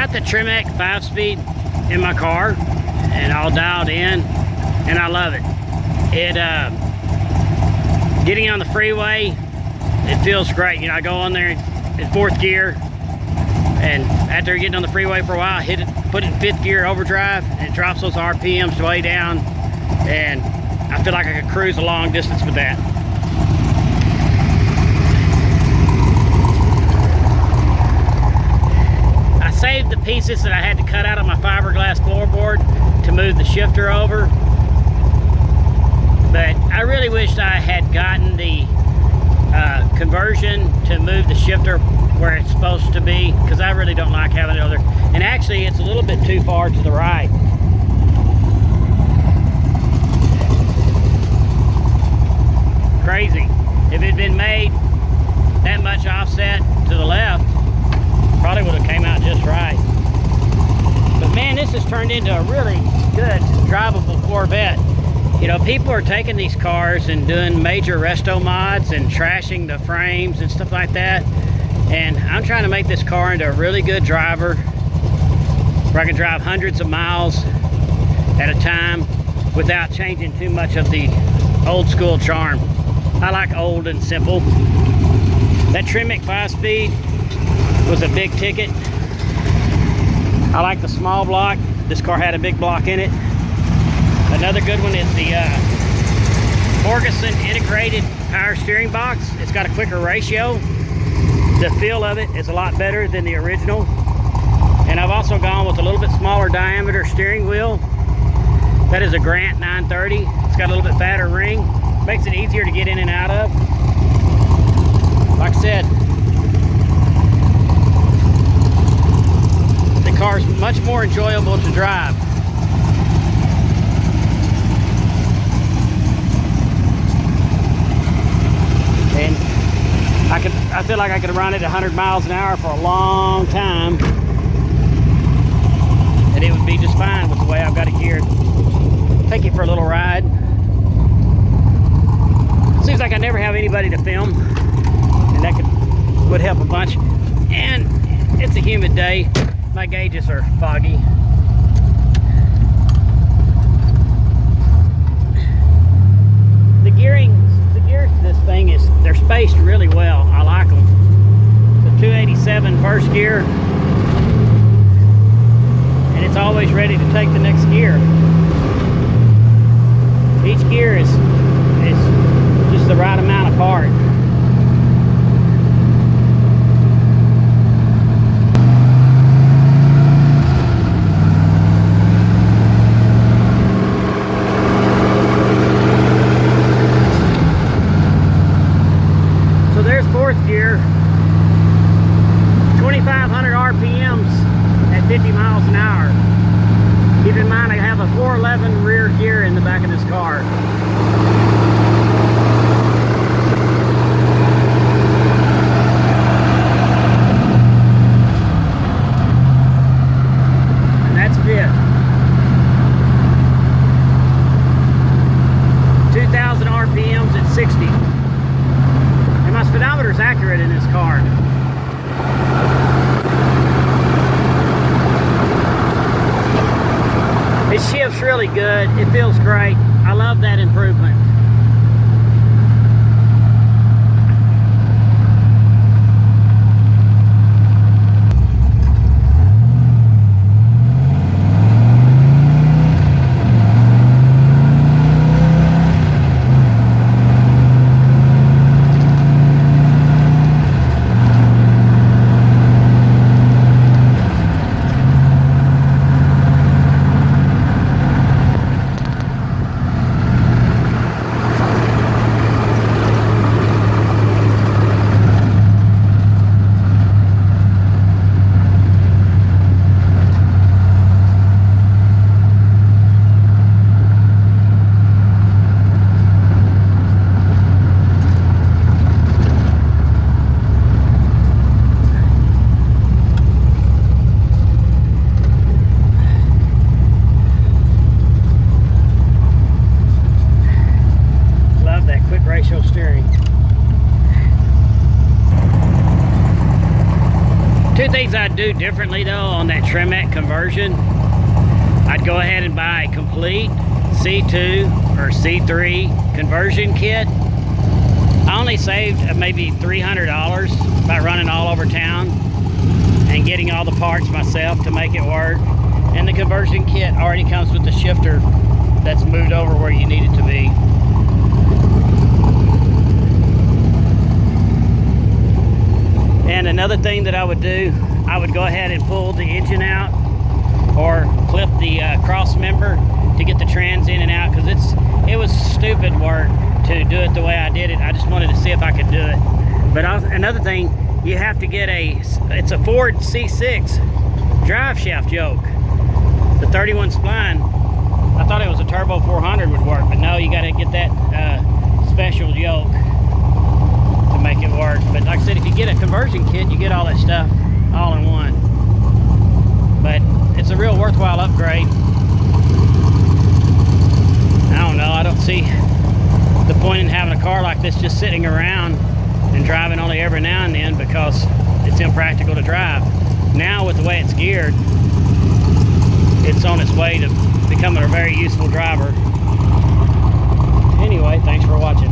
got the Tremek 5-speed in my car and all dialed in, and I love it. Getting on the freeway, it feels great. You know, I go on there in 4th gear, and after getting on the freeway for a while, I put it in 5th gear overdrive, and it drops those RPMs way down, and I feel like I could cruise a long distance with that. I saved the pieces that I had to cut out of my fiberglass floorboard to move the shifter over, but I really wished I had gotten the conversion to move the shifter where it's supposed to be, because I really don't like having it over there. And actually, it's a little bit too far to the right. Crazy. If it had been made that much offset to the left, probably would have came out just right. But man, this has turned into a really good drivable Corvette. You know, people are taking these cars and doing major resto mods and trashing the frames and stuff like that. And I'm trying to make this car into a really good driver where I can drive hundreds of miles at a time without changing too much of the old school charm. I like old and simple. That Tremek 5-speed was a big ticket. I like the small block. This car had a big block in it. Another good one is the Ferguson integrated power steering box. It's got a quicker ratio. The feel of it is a lot better than the original. And I've also gone with a little bit smaller diameter steering wheel. That is a Grant 930. It's got a little bit fatter ring. Makes it easier to get in and out of. Like I said, the car's much more enjoyable to drive. And I feel like I could run it 100 miles an hour for a long time, and it would be just fine with the way I've got it geared. Take it for a little ride. Seems like I never have anybody to film, and that would help a bunch. And it's a humid day. My gauges are foggy. The gears to this thing they're spaced really well. I like them. The 287 first gear, and it's always ready to take the next gear. Each gear is just the right amount apart. So there's 4th gear, 2,500 RPMs at 50 miles an hour. Keep in mind I have a 411 rear gear in the back of this car. And that's 5th. 2,000 RPMs at 60. And my speedometer's accurate in this car. It shifts really good. It feels great. I love that improvement. Two things I'd do differently though on that Tremek conversion. I'd go ahead and buy a complete C2 or C3 conversion kit. I only saved maybe $300 by running all over town and getting all the parts myself to make it work. And the conversion kit already comes with the shifter that's moved over where you need it to be. And another thing that I would do, I would go ahead and pull the engine out or clip the cross member to get the trans in and out, because it was stupid work to do it the way I did it. I just wanted to see if I could do it. But another thing, you have to get it's a Ford C6 drive shaft yoke. The 31 spline, I thought it was a turbo 400 would work, but no, you got to get that special yoke to make it work. But like I said, if you get a conversion kit, you get all that stuff all in one. But it's a real worthwhile upgrade. I don't know, I don't see the point in having a car like this just sitting around and driving only every now and then, because it's impractical to drive. Now with the way it's geared, it's on its way to becoming a very useful driver. Anyway, thanks for watching.